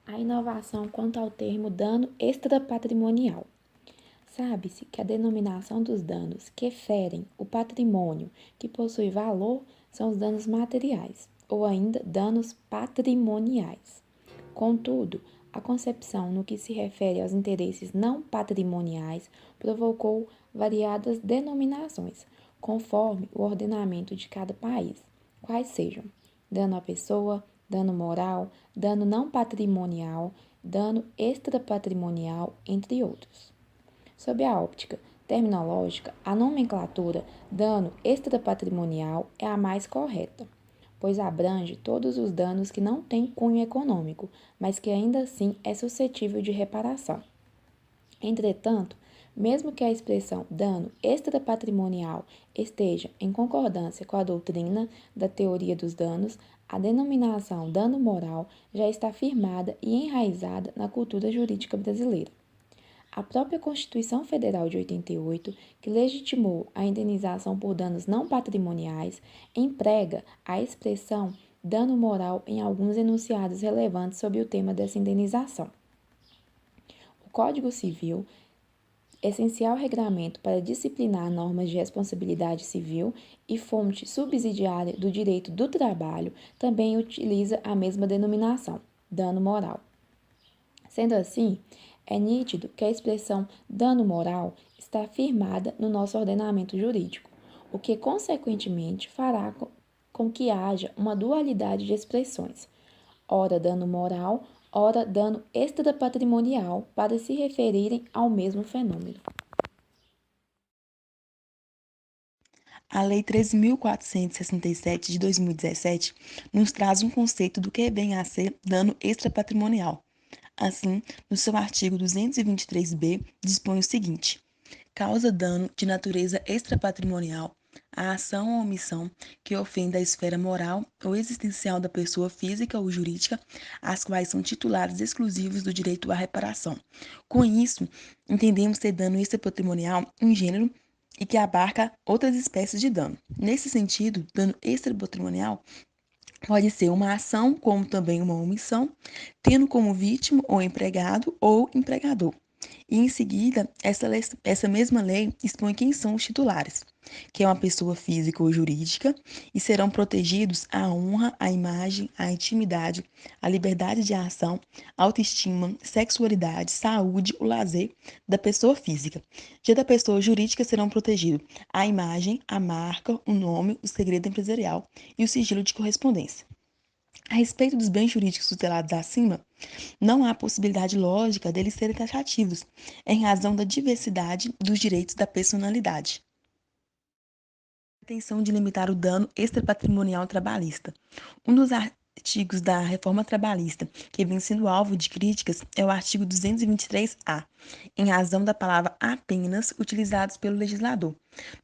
A inovação quanto ao termo dano extrapatrimonial. Sabe-se que a denominação dos danos que ferem o patrimônio que possui valor são os danos materiais, ou ainda danos patrimoniais. Contudo, a concepção no que se refere aos interesses não patrimoniais provocou variadas denominações, conforme o ordenamento de cada país, quais sejam dano à pessoa, dano moral, dano não patrimonial, dano extrapatrimonial, entre outros. Sob a óptica terminológica, a nomenclatura dano extrapatrimonial é a mais correta, pois abrange todos os danos que não têm cunho econômico, mas que ainda assim é suscetível de reparação. Entretanto, mesmo que a expressão dano extrapatrimonial esteja em concordância com a doutrina da teoria dos danos, a denominação dano moral já está firmada e enraizada na cultura jurídica brasileira. A própria Constituição Federal de 88, que legitimou a indenização por danos não patrimoniais, emprega a expressão dano moral em alguns enunciados relevantes sobre o tema dessa indenização. O Código Civil, essencial regramento para disciplinar normas de responsabilidade civil e fonte subsidiária do direito do trabalho, também utiliza a mesma denominação, dano moral. Sendo assim, é nítido que a expressão dano moral está firmada no nosso ordenamento jurídico, o que, consequentemente, fará com que haja uma dualidade de expressões, ora dano moral, ora dano extrapatrimonial, para se referirem ao mesmo fenômeno. A Lei 13.467 de 2017 nos traz um conceito do que vem a ser dano extrapatrimonial. Assim, no seu artigo 223b, dispõe o seguinte: causa dano de natureza extrapatrimonial a ação ou omissão que ofenda a esfera moral ou existencial da pessoa física ou jurídica, as quais são titulares exclusivos do direito à reparação. Com isso, entendemos ter dano extrapatrimonial um gênero e que abarca outras espécies de dano. Nesse sentido, dano extrapatrimonial pode ser uma ação, como também uma omissão, tendo como vítima o empregado ou empregador. E em seguida, essa mesma lei expõe quem são os titulares, que é uma pessoa física ou jurídica, e serão protegidos a honra, a imagem, a intimidade, a liberdade de ação, a autoestima, sexualidade, saúde, o lazer da pessoa física. Já da pessoa jurídica serão protegidos a imagem, a marca, o nome, o segredo empresarial e o sigilo de correspondência. A respeito dos bens jurídicos tutelados acima, não há possibilidade lógica deles serem taxativos, em razão da diversidade dos direitos da personalidade. A intenção de limitar o dano extrapatrimonial trabalhista. Um dos artigos da reforma trabalhista que vem sendo alvo de críticas é o artigo 223-A, em razão da palavra apenas utilizados pelo legislador,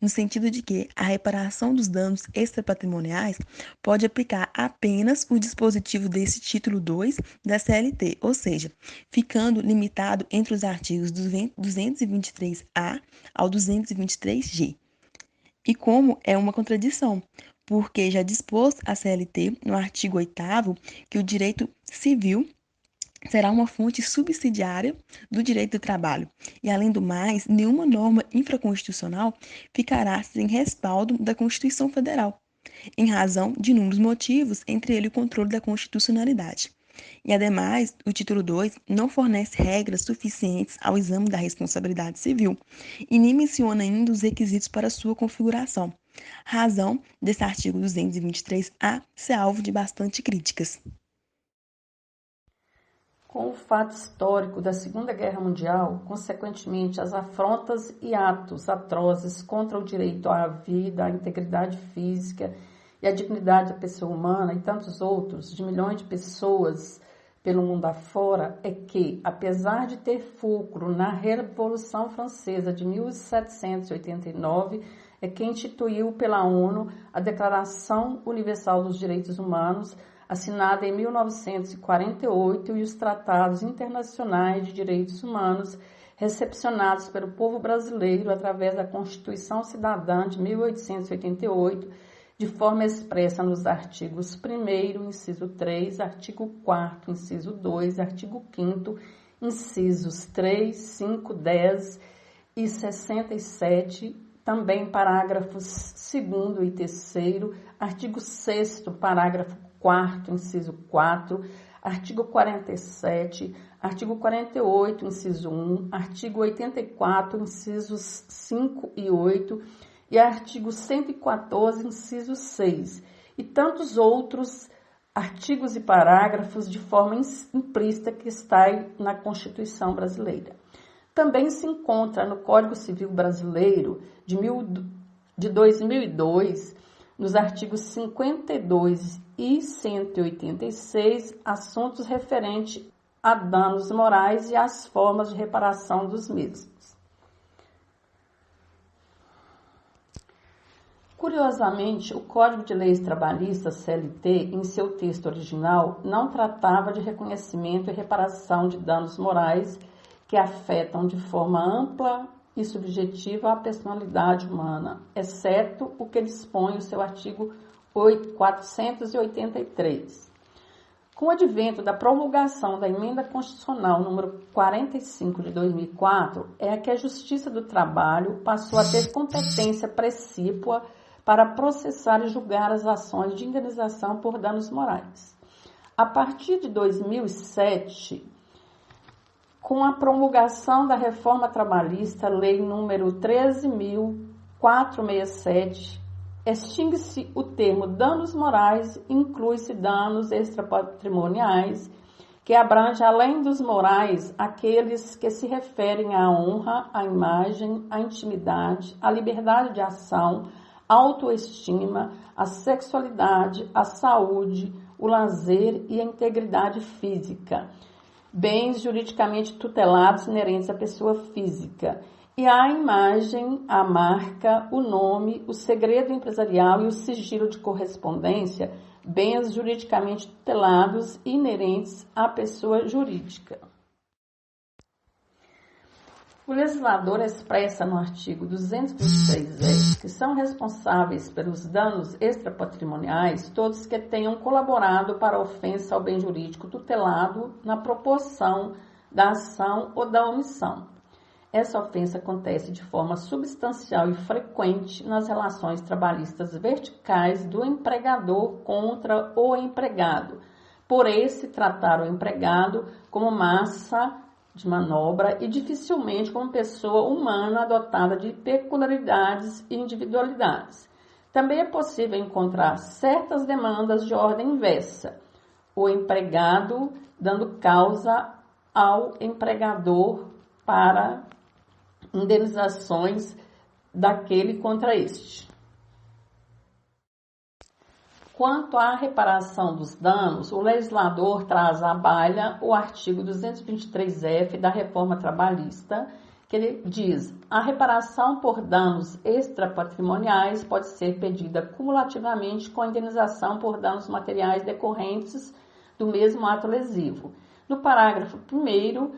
no sentido de que a reparação dos danos extrapatrimoniais pode aplicar apenas o dispositivo desse título 2 da CLT, ou seja, ficando limitado entre os artigos 223-A ao 223-G. E como é uma contradição, porque já dispôs a CLT, no artigo 8º, que o direito civil será uma fonte subsidiária do direito do trabalho. E, além do mais, nenhuma norma infraconstitucional ficará sem respaldo da Constituição Federal, em razão de inúmeros motivos, entre eles o controle da constitucionalidade. E, ademais, o título 2 não fornece regras suficientes ao exame da responsabilidade civil e nem menciona ainda os requisitos para sua configuração, razão desse artigo 223-A ser alvo de bastante críticas. Com o fato histórico da Segunda Guerra Mundial, consequentemente as afrontas e atos atrozes contra o direito à vida, à integridade física e à dignidade da pessoa humana e tantos outros, de milhões de pessoas pelo mundo afora, é que, apesar de ter fulcro na Revolução Francesa de 1789, é que instituiu pela ONU a Declaração Universal dos Direitos Humanos, assinada em 1948, e os tratados internacionais de direitos humanos recepcionados pelo povo brasileiro através da Constituição Cidadã de 1888, de forma expressa nos artigos 1º, inciso 3, artigo 4º, inciso 2, artigo 5º, incisos 3, 5, 10 e 67, também parágrafos 2º e 3º, artigo 6º, parágrafo 4º, inciso 4, artigo 47, artigo 48, inciso 1, artigo 84, incisos 5 e 8 e artigo 114, inciso 6, e tantos outros artigos e parágrafos de forma implícita que está na Constituição brasileira. Também se encontra no Código Civil Brasileiro de 2002, nos artigos 52 e 186, assuntos referentes a danos morais e as formas de reparação dos mesmos. Curiosamente, o Código de Leis Trabalhistas, CLT, em seu texto original, não tratava de reconhecimento e reparação de danos morais que afetam de forma ampla e subjetiva a personalidade humana, exceto o que dispõe o seu artigo 483. Com o advento da promulgação da Emenda Constitucional número 45 de 2004, é que a Justiça do Trabalho passou a ter competência precípua para processar e julgar as ações de indenização por danos morais. A partir de 2007, com a promulgação da Reforma Trabalhista, Lei número 13.467, extingue-se o termo danos morais e inclui-se danos extrapatrimoniais, que abrange, além dos morais, aqueles que se referem à honra, à imagem, à intimidade, à liberdade de ação, à autoestima, à sexualidade, à saúde, o lazer e a integridade física, bens juridicamente tutelados inerentes à pessoa física, e a imagem, a marca, o nome, o segredo empresarial e o sigilo de correspondência, bens juridicamente tutelados e inerentes à pessoa jurídica. O legislador expressa no artigo 223-E que são responsáveis pelos danos extrapatrimoniais todos que tenham colaborado para a ofensa ao bem jurídico tutelado na proporção da ação ou da omissão. Essa ofensa acontece de forma substancial e frequente nas relações trabalhistas verticais do empregador contra o empregado, por esse tratar o empregado como massa de manobra e dificilmente como pessoa humana dotada de peculiaridades e individualidades. Também é possível encontrar certas demandas de ordem inversa, o empregado dando causa ao empregador para indenizações daquele contra este. Quanto à reparação dos danos, o legislador traz à baila o artigo 223-F da Reforma Trabalhista, que ele diz: a reparação por danos extrapatrimoniais pode ser pedida cumulativamente com a indenização por danos materiais decorrentes do mesmo ato lesivo. No parágrafo 1º,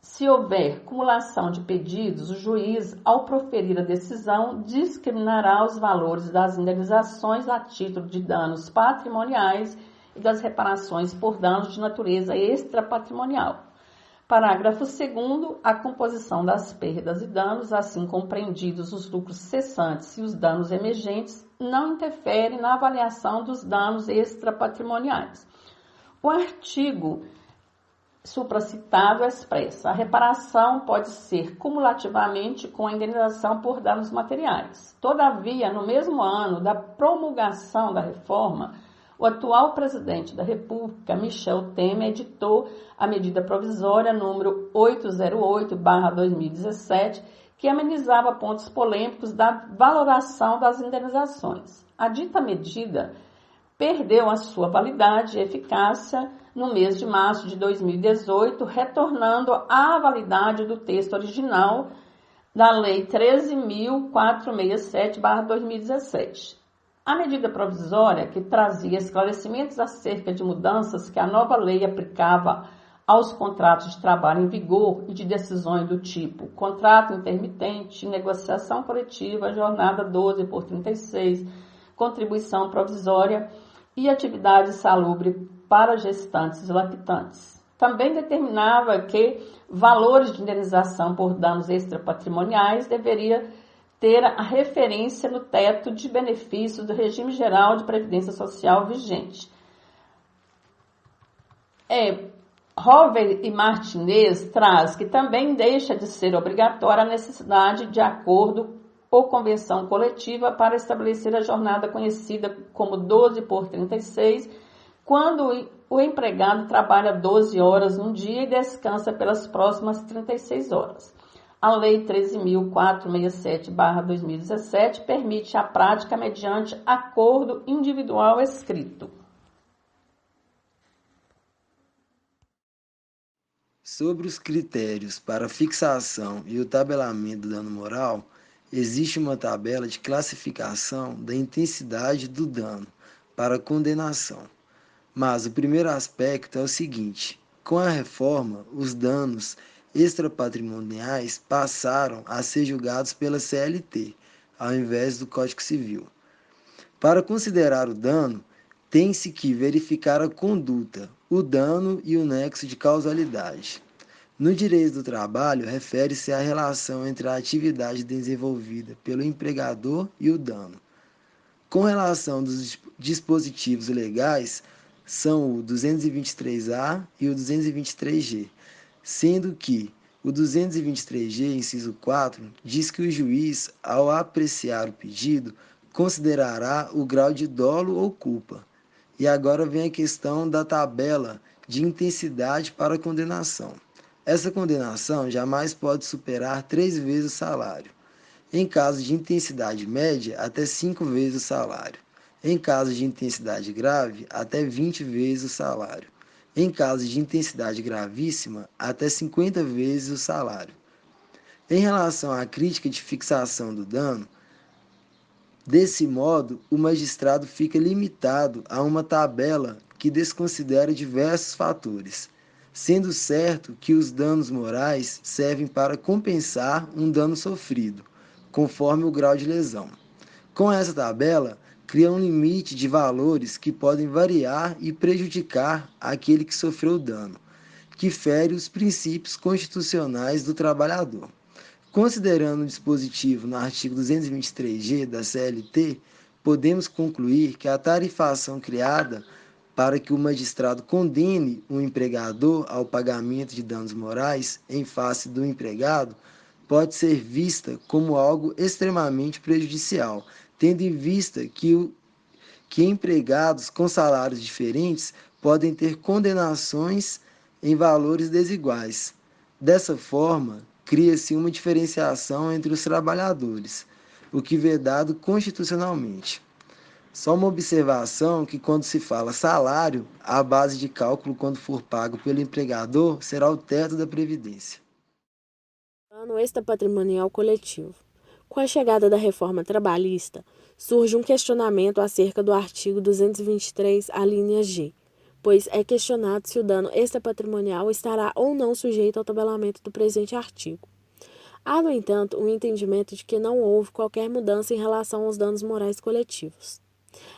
se houver cumulação de pedidos, o juiz, ao proferir a decisão, discriminará os valores das indenizações a título de danos patrimoniais e das reparações por danos de natureza extrapatrimonial. Parágrafo 2º, a composição das perdas e danos, assim compreendidos os lucros cessantes e os danos emergentes, não interfere na avaliação dos danos extrapatrimoniais. O artigo supracitado expressa: a reparação pode ser cumulativamente com a indenização por danos materiais. Todavia, no mesmo ano da promulgação da reforma, o atual presidente da República, Michel Temer, editou a medida provisória número 808/2017, que amenizava pontos polêmicos da valoração das indenizações. A dita medida perdeu a sua validade e eficácia no mês de março de 2018, retornando à validade do texto original da Lei 13.467/2017. A medida provisória, que trazia esclarecimentos acerca de mudanças que a nova lei aplicava aos contratos de trabalho em vigor e de decisões do tipo contrato intermitente, negociação coletiva, jornada 12 por 36, contribuição provisória e atividade insalubre para gestantes e lactantes. Também determinava que valores de indenização por danos extrapatrimoniais deveria ter a referência no teto de benefícios do regime geral de previdência social vigente. Rover e Martinez traz que também deixa de ser obrigatória a necessidade de acordo ou convenção coletiva para estabelecer a jornada conhecida como 12 por 36, quando o empregado trabalha 12 horas num dia e descansa pelas próximas 36 horas. A Lei 13.467/2017 permite a prática mediante acordo individual escrito. Sobre os critérios para fixação e o tabelamento do dano moral, existe uma tabela de classificação da intensidade do dano para condenação. Mas o primeiro aspecto é o seguinte: com a reforma, os danos extrapatrimoniais passaram a ser julgados pela CLT, ao invés do Código Civil. Para considerar o dano, tem-se que verificar a conduta, o dano e o nexo de causalidade. No direito do trabalho, refere-se à relação entre a atividade desenvolvida pelo empregador e o dano. Com relação dos dispositivos legais, são o 223A e o 223G, sendo que o 223G, inciso 4, diz que o juiz, ao apreciar o pedido, considerará o grau de dolo ou culpa. E agora vem a questão da tabela de intensidade para a condenação. Essa condenação jamais pode superar 3 vezes o salário. Em caso de intensidade média, até 5 vezes o salário. Em caso de intensidade grave, até 20 vezes o salário. Em caso de intensidade gravíssima, até 50 vezes o salário. Em relação à crítica de fixação do dano, desse modo, o magistrado fica limitado a uma tabela que desconsidera diversos fatores, sendo certo que os danos morais servem para compensar um dano sofrido, conforme o grau de lesão. Com essa tabela, cria um limite de valores que podem variar e prejudicar aquele que sofreu o dano, que fere os princípios constitucionais do trabalhador. Considerando o dispositivo no artigo 223G da CLT, podemos concluir que a tarifação criada para que o magistrado condene o empregador ao pagamento de danos morais em face do empregado pode ser vista como algo extremamente prejudicial, tendo em vista que empregados com salários diferentes podem ter condenações em valores desiguais. Dessa forma, cria-se uma diferenciação entre os trabalhadores, o que é vedado constitucionalmente. Só uma observação que quando se fala salário, a base de cálculo quando for pago pelo empregador será o teto da Previdência. Dano extrapatrimonial coletivo. Com a chegada da reforma trabalhista, surge um questionamento acerca do artigo 223, a linha G, pois é questionado se o dano extrapatrimonial estará ou não sujeito ao tabelamento do presente artigo. Há, no entanto, um entendimento de que não houve qualquer mudança em relação aos danos morais coletivos.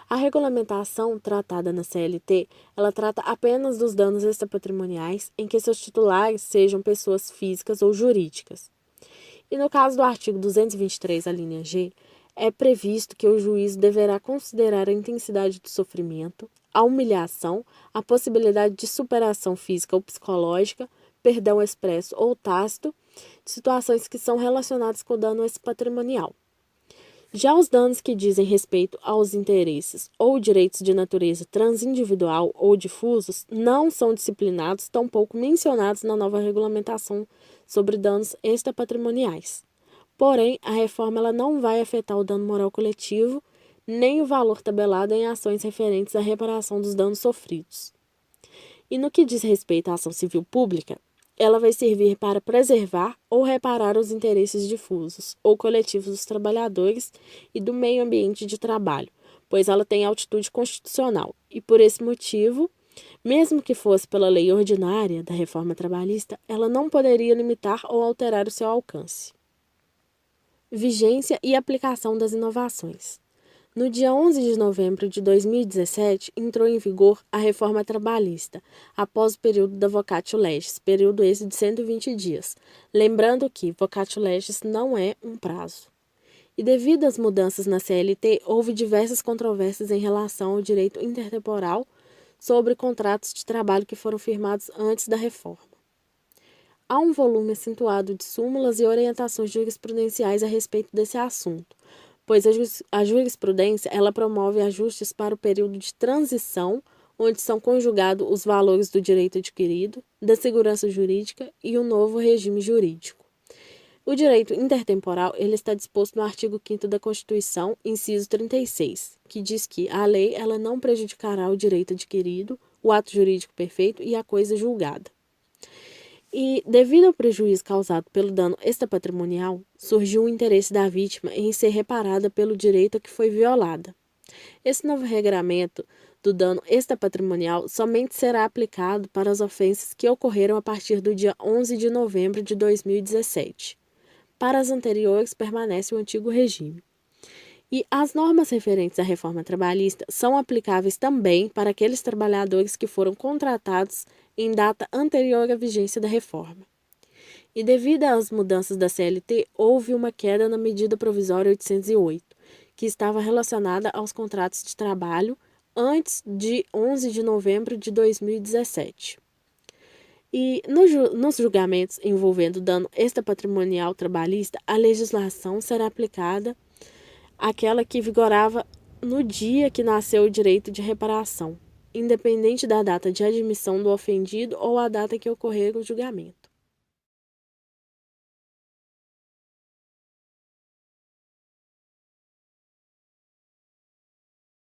A regulamentação tratada na CLT, ela trata apenas dos danos extrapatrimoniais em que seus titulares sejam pessoas físicas ou jurídicas. E no caso do artigo 223, a linha G, é previsto que o juiz deverá considerar a intensidade do sofrimento, a humilhação, a possibilidade de superação física ou psicológica, perdão expresso ou tácito, de situações que são relacionadas com o dano patrimonial. Já os danos que dizem respeito aos interesses ou direitos de natureza transindividual ou difusos não são disciplinados, tampouco mencionados na nova regulamentação sobre danos extrapatrimoniais. Porém, a reforma ela não vai afetar o dano moral coletivo, nem o valor tabelado em ações referentes à reparação dos danos sofridos. E no que diz respeito à ação civil pública, ela vai servir para preservar ou reparar os interesses difusos ou coletivos dos trabalhadores e do meio ambiente de trabalho, pois ela tem altitude constitucional e, por esse motivo, mesmo que fosse pela lei ordinária da reforma trabalhista, ela não poderia limitar ou alterar o seu alcance. Vigência e aplicação das inovações. No dia 11 de novembro de 2017, entrou em vigor a reforma trabalhista, após o período da vacatio legis, período esse de 120 dias. Lembrando que vacatio legis não é um prazo. E devido às mudanças na CLT, houve diversas controvérsias em relação ao direito intertemporal sobre contratos de trabalho que foram firmados antes da reforma. Há um volume acentuado de súmulas e orientações jurisprudenciais a respeito desse assunto, pois a jurisprudência ela promove ajustes para o período de transição, onde são conjugados os valores do direito adquirido, da segurança jurídica e o novo regime jurídico. O direito intertemporal ele está disposto no artigo 5º da Constituição, inciso 36, que diz que a lei ela não prejudicará o direito adquirido, o ato jurídico perfeito e a coisa julgada. E, devido ao prejuízo causado pelo dano extrapatrimonial, surgiu o interesse da vítima em ser reparada pelo direito a que foi violada. Esse novo regramento do dano extrapatrimonial somente será aplicado para as ofensas que ocorreram a partir do dia 11 de novembro de 2017. Para as anteriores, permanece o antigo regime. E as normas referentes à reforma trabalhista são aplicáveis também para aqueles trabalhadores que foram contratados em data anterior à vigência da reforma. E devido às mudanças da CLT, houve uma queda na medida provisória 808, que estava relacionada aos contratos de trabalho antes de 11 de novembro de 2017. E nos julgamentos envolvendo dano extrapatrimonial trabalhista, a legislação será aplicada àquela que vigorava no dia que nasceu o direito de reparação, independente da data de admissão do ofendido ou a data que ocorrer o julgamento.